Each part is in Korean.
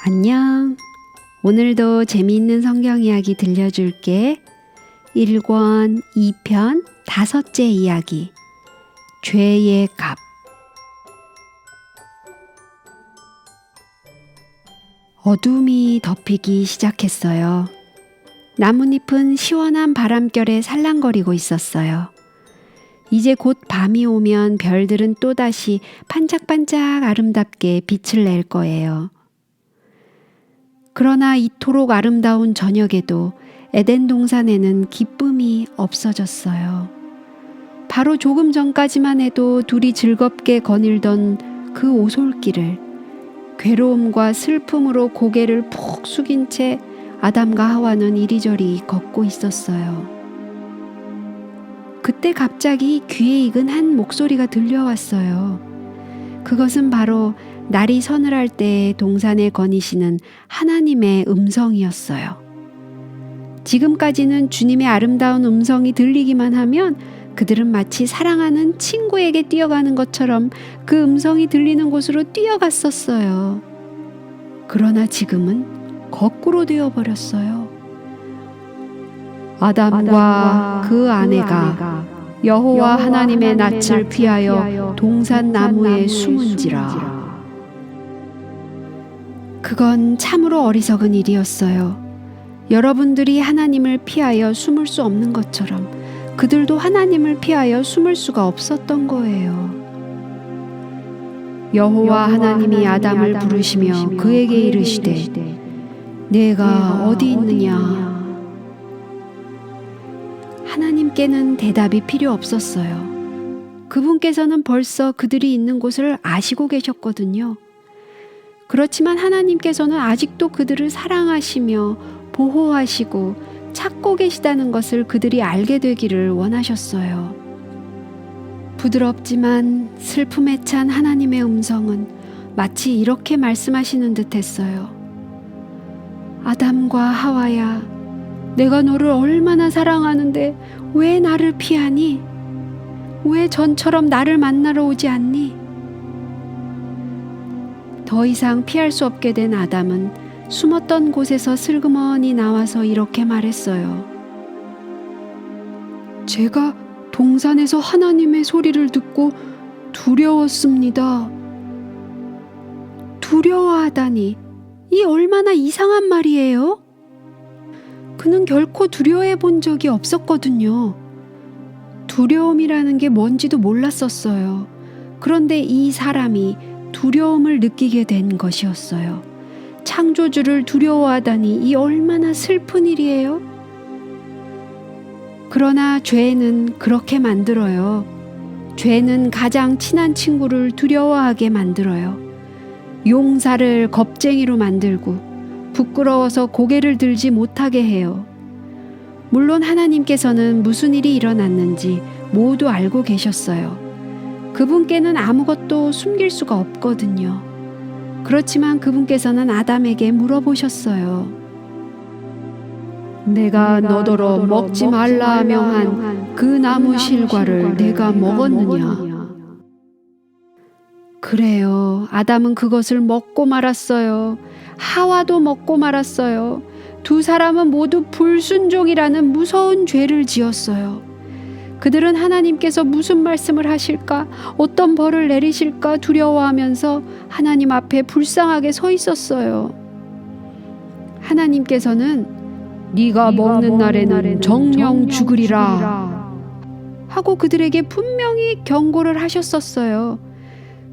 안녕. 오늘도 재미있는 성경 이야기 들려줄게. 1권 2편 5째 이야기. 죄의 값. 어둠이 덮이기 시작했어요. 나뭇잎은 시원한 바람결에 살랑거리고 있었어요. 이제 곧 밤이 오면 별들은 또다시 반짝반짝 아름답게 빛을 낼 거예요. 그러나 이토록 아름다운 저녁에도 에덴 동산에는 기쁨이 없어졌어요. 바로 조금 전까지만 해도 둘이 즐겁게 거닐던 그 오솔길을 괴로움과 슬픔으로 고개를 푹 숙인 채 아담과 하와는 이리저리 걷고 있었어요. 그때 갑자기 귀에 익은 한 목소리가 들려왔어요. 그것은 바로 날이 서늘할 때 동산에 거니시는 하나님의 음성이었어요. 지금까지는 주님의 아름다운 음성이 들리기만 하면 그들은 마치 사랑하는 친구에게 뛰어가는 것처럼 그 음성이 들리는 곳으로 뛰어갔었어요. 그러나 지금은 거꾸로 되어버렸어요. 아담과 그 아내가 여호와 하나님의 낯을 피하여 동산 나무에 숨은지라. 그건 참으로 어리석은 일이었어요. 여러분들이 하나님을 피하여 숨을 수 없는 것처럼 그들도 하나님을 피하여 숨을 수가 없었던 거예요. 여호와 하나님이 아담을 부르시며 그에게 이르시되 내가 어디 있느냐. 하나님께는 대답이 필요 없었어요. 그분께서는 벌써 그들이 있는 곳을 아시고 계셨거든요. 그렇지만 하나님께서는 아직도 그들을 사랑하시며 보호하시고 찾고 계시다는 것을 그들이 알게 되기를 원하셨어요. 부드럽지만 슬픔에 찬 하나님의 음성은 마치 이렇게 말씀하시는 듯 했어요. 아담과 하와야, 내가 너를 얼마나 사랑하는데 왜 나를 피하니? 왜 전처럼 나를 만나러 오지 않니? 더 이상 피할 수 없게 된 아담은 숨었던 곳에서 슬그머니 나와서 이렇게 말했어요. 제가 동산에서 하나님의 소리를 듣고 두려웠습니다. 두려워하다니, 이 얼마나 이상한 말이에요? 그는 결코 두려워해 본 적이 없었거든요. 두려움이라는 게 뭔지도 몰랐었어요. 그런데 이 사람이 두려움을 느끼게 된 것이었어요. 창조주를 두려워하다니 이 얼마나 슬픈 일이에요? 그러나 죄는 그렇게 만들어요. 죄는 가장 친한 친구를 두려워하게 만들어요. 용사를 겁쟁이로 만들고 부끄러워서 고개를 들지 못하게 해요. 물론 하나님께서는 무슨 일이 일어났는지 모두 알고 계셨어요. 그분께는 아무것도 숨길 수가 없거든요. 그렇지만 그분께서는 아담에게 물어보셨어요. 내가 너더러 먹지 말라 명한 그 나무 실과를 내가 먹었느냐? 그래요. 아담은 그것을 먹고 말았어요. 하와도 먹고 말았어요. 두 사람은 모두 불순종이라는 무서운 죄를 지었어요. 그들은 하나님께서 무슨 말씀을 하실까, 어떤 벌을 내리실까 두려워하면서 하나님 앞에 불쌍하게 서 있었어요. 하나님께서는 네가 먹는 날에는 정령 죽으리라 하고 그들에게 분명히 경고를 하셨었어요.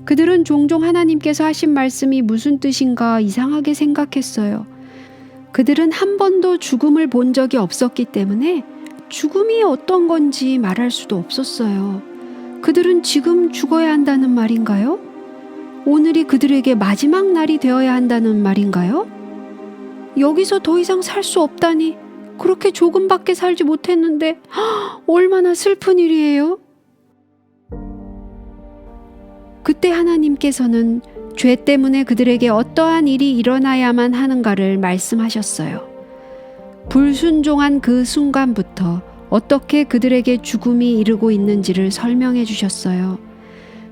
그들은 종종 하나님께서 하신 말씀이 무슨 뜻인가 이상하게 생각했어요. 그들은 한 번도 죽음을 본 적이 없었기 때문에 죽음이 어떤 건지 말할 수도 없었어요. 그들은 지금 죽어야 한다는 말인가요? 오늘이 그들에게 마지막 날이 되어야 한다는 말인가요? 여기서 더 이상 살 수 없다니, 그렇게 조금밖에 살지 못했는데 얼마나 슬픈 일이에요? 그때 하나님께서는 죄 때문에 그들에게 어떠한 일이 일어나야만 하는가를 말씀하셨어요. 불순종한 그 순간부터 어떻게 그들에게 죽음이 이르고 있는지를 설명해 주셨어요.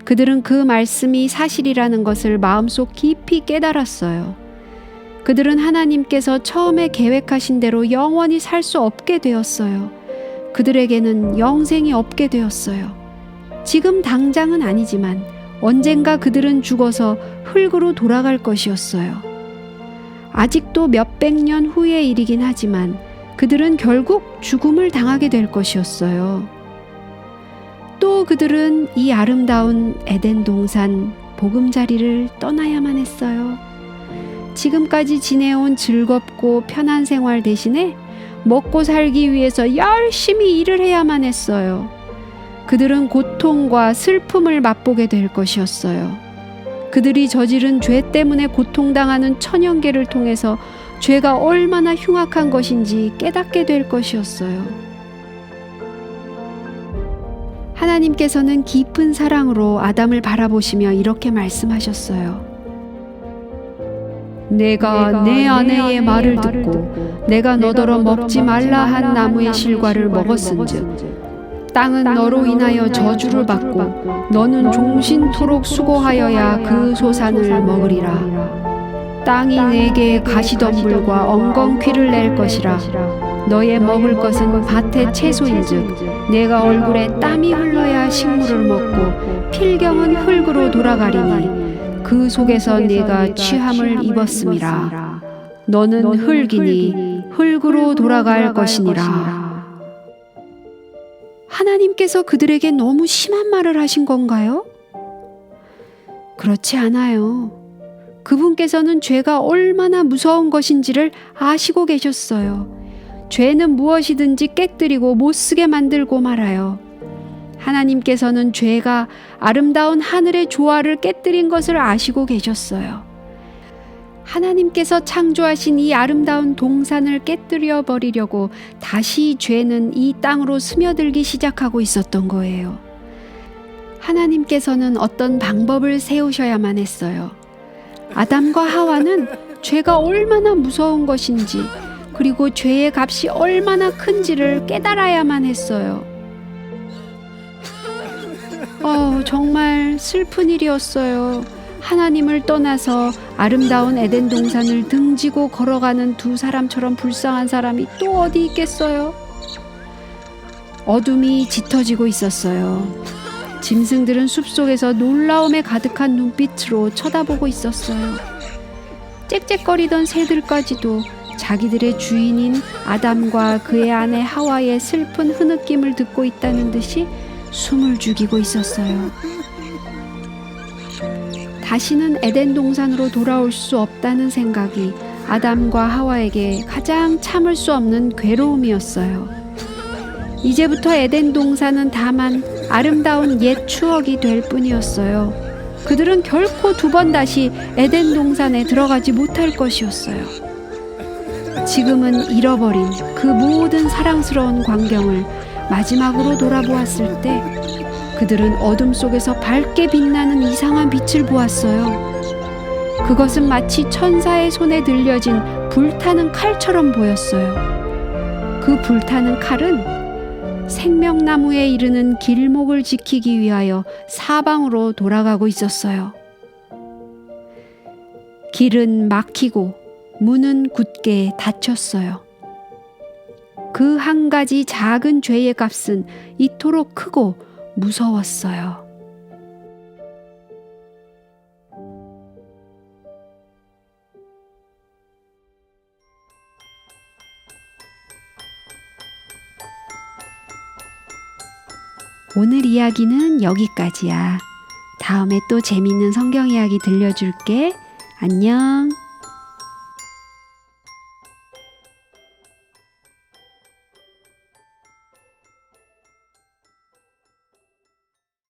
그들은 그 말씀이 사실이라는 것을 마음속 깊이 깨달았어요. 그들은 하나님께서 처음에 계획하신 대로 영원히 살 수 없게 되었어요. 그들에게는 영생이 없게 되었어요. 지금 당장은 아니지만 언젠가 그들은 죽어서 흙으로 돌아갈 것이었어요. 아직도 몇백 년 후의 일이긴 하지만 그들은 결국 죽음을 당하게 될 것이었어요. 또 그들은 이 아름다운 에덴 동산 보금자리를 떠나야만 했어요. 지금까지 지내온 즐겁고 편한 생활 대신에 먹고 살기 위해서 열심히 일을 해야만 했어요. 그들은 고통과 슬픔을 맛보게 될 것이었어요. 그들이 저지른 죄 때문에 고통당하는 천연계를 통해서 죄가 얼마나 흉악한 것인지 깨닫게 될 것이었어요. 하나님께서는 깊은 사랑으로 아담을 바라보시며 이렇게 말씀하셨어요. 내가 내 아내의 말을 듣고 내가 너더러 먹지 말라 한 나무의 실과를 먹었은즉 땅은 너로 인하여 저주를 받고 너는 종신토록 수고하여야 그 소산을 먹으리라. 땅이 내게 가시덤불과 엉겅퀴를 낼 것이라. 너의 먹을 것은 밭의 채소인즉 내가 얼굴에 땀이 흘러야 식물을 먹고 필경은 흙으로 돌아가리니 그 속에서 네가 취함을 입었음이라. 너는 흙이니 흙으로 돌아갈 것이니라. 하나님께서 그들에게 너무 심한 말을 하신 건가요? 그렇지 않아요. 그분께서는 죄가 얼마나 무서운 것인지를 아시고 계셨어요. 죄는 무엇이든지 깨뜨리고 못쓰게 만들고 말아요. 하나님께서는 죄가 아름다운 하늘의 조화를 깨뜨린 것을 아시고 계셨어요. 하나님께서 창조하신 이 아름다운 동산을 깨뜨려 버리려고 다시 죄는 이 땅으로 스며들기 시작하고 있었던 거예요. 하나님께서는 어떤 방법을 세우셔야만 했어요. 아담과 하와는 죄가 얼마나 무서운 것인지 그리고 죄의 값이 얼마나 큰지를 깨달아야만 했어요. 정말 슬픈 일이었어요. 하나님을 떠나서 아름다운 에덴 동산을 등지고 걸어가는 두 사람처럼 불쌍한 사람이 또 어디 있겠어요? 어둠이 짙어지고 있었어요. 짐승들은 숲속에서 놀라움에 가득한 눈빛으로 쳐다보고 있었어요. 짹짹거리던 새들까지도 자기들의 주인인 아담과 그의 아내 하와의 슬픈 흐느낌을 듣고 있다는 듯이 숨을 죽이고 있었어요. 다시는 에덴 동산으로 돌아올 수 없다는 생각이 아담과 하와에게 가장 참을 수 없는 괴로움이었어요. 이제부터 에덴 동산은 다만 아름다운 옛 추억이 될 뿐이었어요. 그들은 결코 두 번 다시 에덴 동산에 들어가지 못할 것이었어요. 지금은 잃어버린 그 모든 사랑스러운 광경을 마지막으로 돌아보았을 때 그들은 어둠 속에서 밝게 빛나는 이상한 빛을 보았어요. 그것은 마치 천사의 손에 들려진 불타는 칼처럼 보였어요. 그 불타는 칼은 생명나무에 이르는 길목을 지키기 위하여 사방으로 돌아가고 있었어요. 길은 막히고 문은 굳게 닫혔어요. 그 한 가지 작은 죄의 값은 이토록 크고 무서웠어요. 오늘 이야기는 여기까지야. 다음에 또 재밌는 성경 이야기 들려줄게. 안녕.